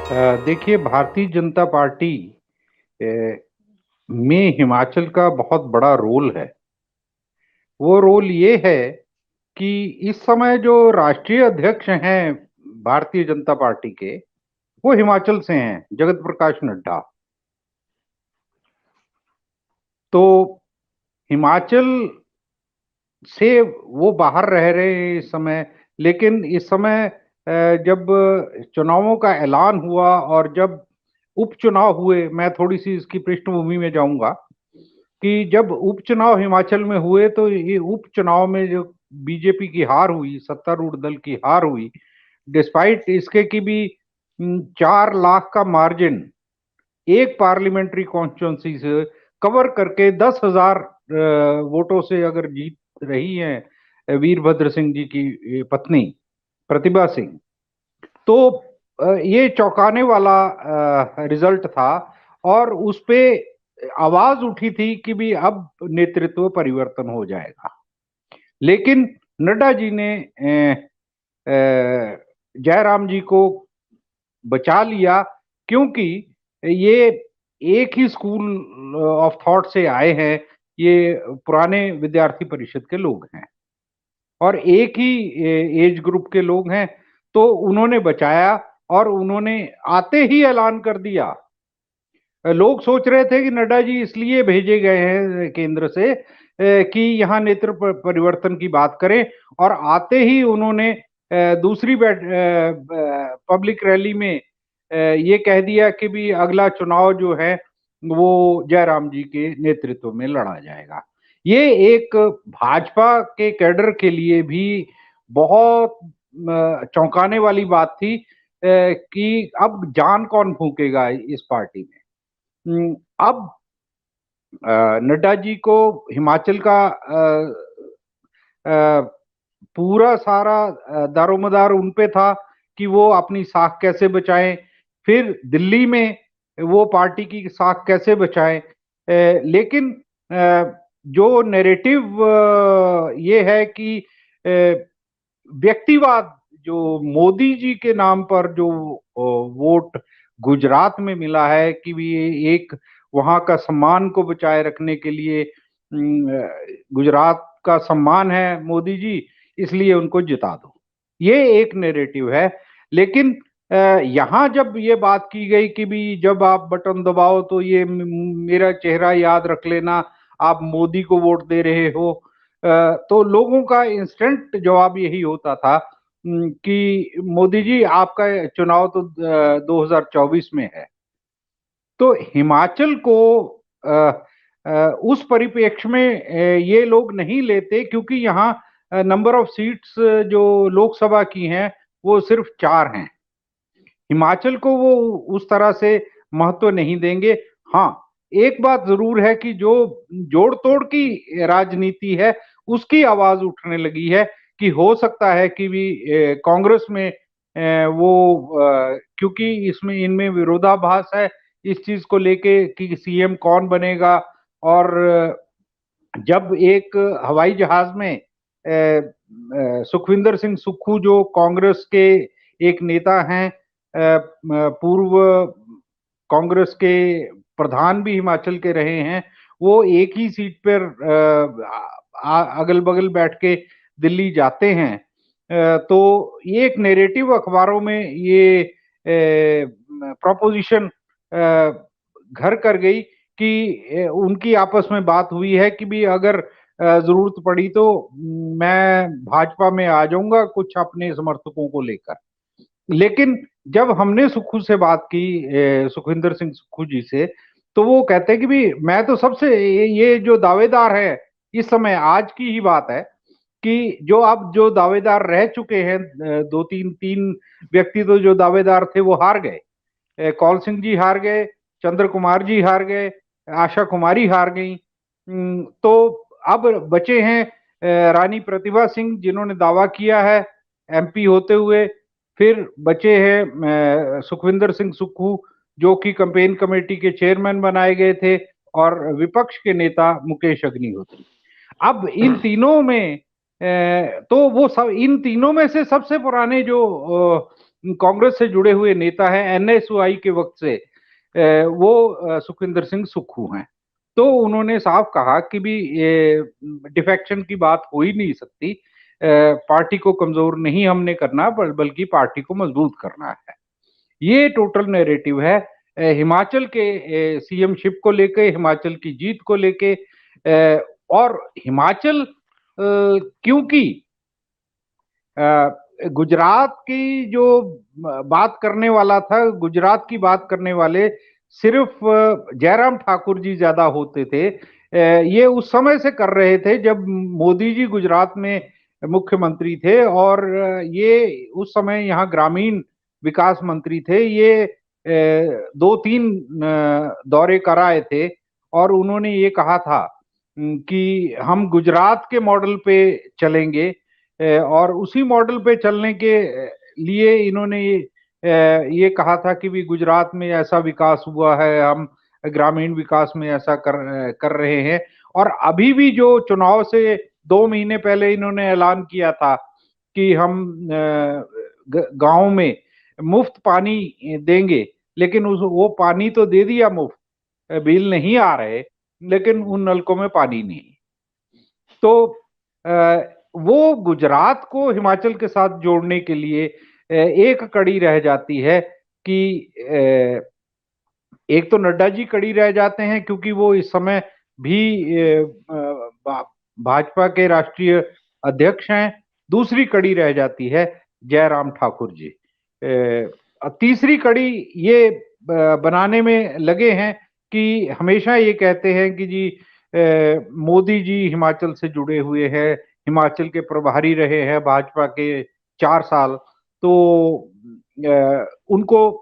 देखिए भारतीय जनता पार्टी अ, में हिमाचल का बहुत बड़ा रोल है। वो रोल ये है कि इस समय जो राष्ट्रीय अध्यक्ष हैं भारतीय जनता पार्टी के, वो हिमाचल से हैं, जगत प्रकाश नड्डा। तो हिमाचल से वो बाहर रह रहे हैं इस समय, लेकिन इस समय जब चुनावों का ऐलान हुआ और जब उपचुनाव हुए, मैं थोड़ी सी इसकी पृष्ठभूमि में जाऊंगा कि जब उपचुनाव हिमाचल में हुए तो ये उपचुनाव में जो बीजेपी की हार हुई, सत्तारूढ़ दल की हार हुई, डिस्पाइट इसके कि भी 4 लाख का मार्जिन एक पार्लियामेंट्री कॉन्स्टिट्यूंसी से कवर करके 10,000 वोटों से अगर जीत रही हैं वीरभद्र सिंह जी की पत्नी प्रतिभा सिंह, तो ये चौंकाने वाला रिजल्ट था। और उस पे आवाज उठी थी कि भी अब नेतृत्व परिवर्तन हो जाएगा। लेकिन नड्डा जी ने जयराम जी को बचा लिया, क्योंकि ये एक ही स्कूल ऑफ थॉट से आए हैं। ये पुराने विद्यार्थी परिषद के लोग हैं और एक ही एज ग्रुप के लोग हैं। तो उन्होंने बचाया और उन्होंने आते ही ऐलान कर दिया। लोग सोच रहे थे कि नड्डा जी इसलिए भेजे गए हैं केंद्र से कि यहाँ नेतृत्व परिवर्तन की बात करें, और आते ही उन्होंने दूसरी पब्लिक रैली में ये कह दिया कि भी अगला चुनाव जो है वो जयराम जी के नेतृत्व में लड़ा जाएगा। ये एक भाजपा के कैडर के लिए भी बहुत चौंकाने वाली बात थी कि अब जान कौन फूकेगा इस पार्टी में। अब नड्डा जी को हिमाचल का पूरा सारा दारोमदार उन पे था कि वो अपनी साख कैसे बचाएं, फिर दिल्ली में वो पार्टी की साख कैसे बचाएं। लेकिन जो नैरेटिव ये है कि व्यक्तिवाद, जो मोदी जी के नाम पर जो वोट गुजरात में मिला है कि भी ये एक वहां का सम्मान को बचाए रखने के लिए गुजरात का सम्मान है मोदी जी, इसलिए उनको जिता दो, ये एक नैरेटिव है। लेकिन यहाँ जब ये बात की गई कि भी जब आप बटन दबाओ तो ये मेरा चेहरा याद रख लेना, आप मोदी को वोट दे रहे हो, तो लोगों का इंस्टेंट जवाब यही होता था कि मोदी जी आपका चुनाव तो 2024 में है। तो हिमाचल को उस परिप्रेक्ष्य में ये लोग नहीं लेते, क्योंकि यहाँ नंबर ऑफ सीट्स जो लोकसभा की हैं वो सिर्फ 4 हैं। हिमाचल को वो उस तरह से महत्व नहीं देंगे। हाँ, एक बात जरूर है कि जो जोड़ तोड़ की राजनीति है उसकी आवाज उठने लगी है कि हो सकता है कि भी कांग्रेस में क्योंकि इसमें इनमें विरोधाभास है इस चीज को लेके कि सीएम कौन बनेगा। और जब एक हवाई जहाज में सुखविंदर सिंह सुक्खू जो कांग्रेस के एक नेता हैं, पूर्व कांग्रेस के प्रधान भी हिमाचल के रहे हैं, वो एक ही सीट पर अगल बगल बैठ के दिल्ली जाते हैं, तो ये एक नैरेटिव अखबारों में ये प्रोपोजिशन घर कर गई कि उनकी आपस में बात हुई है कि भी अगर जरूरत पड़ी तो मैं भाजपा में आ जाऊंगा कुछ अपने समर्थकों को लेकर। लेकिन जब हमने सुक्खू से बात की, सुखविंदर सिंह सुक्खू जी से, तो वो कहते हैं कि भी मैं तो सबसे ये जो दावेदार है इस समय, आज की ही बात है कि जो अब जो दावेदार रह चुके हैं, दो तीन तीन व्यक्ति तो जो दावेदार थे वो हार गए। कौल सिंह जी हार गए, चंद्र कुमार जी हार गए, आशा कुमारी हार गई। तो अब बचे हैं रानी प्रतिभा सिंह जिन्होंने दावा किया है एमपी होते हुए, फिर बचे हैं सुखविंदर सिंह सुक्खू जो कि कैंपेन कमेटी के चेयरमैन बनाए गए थे, और विपक्ष के नेता मुकेश अग्निहोत्री। अब इन तीनों में तो वो सब इन तीनों में से सबसे पुराने जो कांग्रेस से जुड़े हुए नेता हैं, एनएसयूआई के वक्त से वो सुखविंदर सिंह सुक्खू हैं। तो उन्होंने साफ कहा कि भी ये डिफेक्शन की बात हो ही नहीं सकती, पार्टी को कमजोर नहीं हमने करना बल्कि पार्टी को मजबूत करना है। ये टोटल नैरेटिव है हिमाचल के सीएमशिप को लेके, हिमाचल की जीत को लेके। और हिमाचल क्योंकि गुजरात की जो बात करने वाला था, गुजरात की बात करने वाले सिर्फ जयराम ठाकुर जी ज्यादा होते थे। ये उस समय से कर रहे थे जब मोदी जी गुजरात में मुख्यमंत्री थे, और ये उस समय यहाँ ग्रामीण विकास मंत्री थे। ये 2-3 दौरे कराए थे और उन्होंने ये कहा था कि हम गुजरात के मॉडल पे चलेंगे, और उसी मॉडल पे चलने के लिए इन्होंने ये कहा था कि भी गुजरात में ऐसा विकास हुआ है, हम ग्रामीण विकास में ऐसा कर रहे हैं। और अभी भी जो चुनाव से 2 महीने पहले इन्होंने ऐलान किया था कि हम गांव में मुफ्त पानी देंगे, लेकिन उस वो पानी तो दे दिया मुफ्त, बिल नहीं आ रहे, लेकिन उन नलकों में पानी नहीं। तो वो गुजरात को हिमाचल के साथ जोड़ने के लिए एक कड़ी रह जाती है कि एक तो नड्डा जी कड़ी रह जाते हैं क्योंकि वो इस समय भी भाजपा के राष्ट्रीय अध्यक्ष हैं। दूसरी कड़ी रह जाती है जयराम ठाकुर जी। तीसरी कड़ी ये बनाने में लगे हैं कि हमेशा ये कहते हैं कि जी मोदी जी हिमाचल से जुड़े हुए हैं, हिमाचल के प्रभारी रहे हैं भाजपा के 4 साल, तो उनको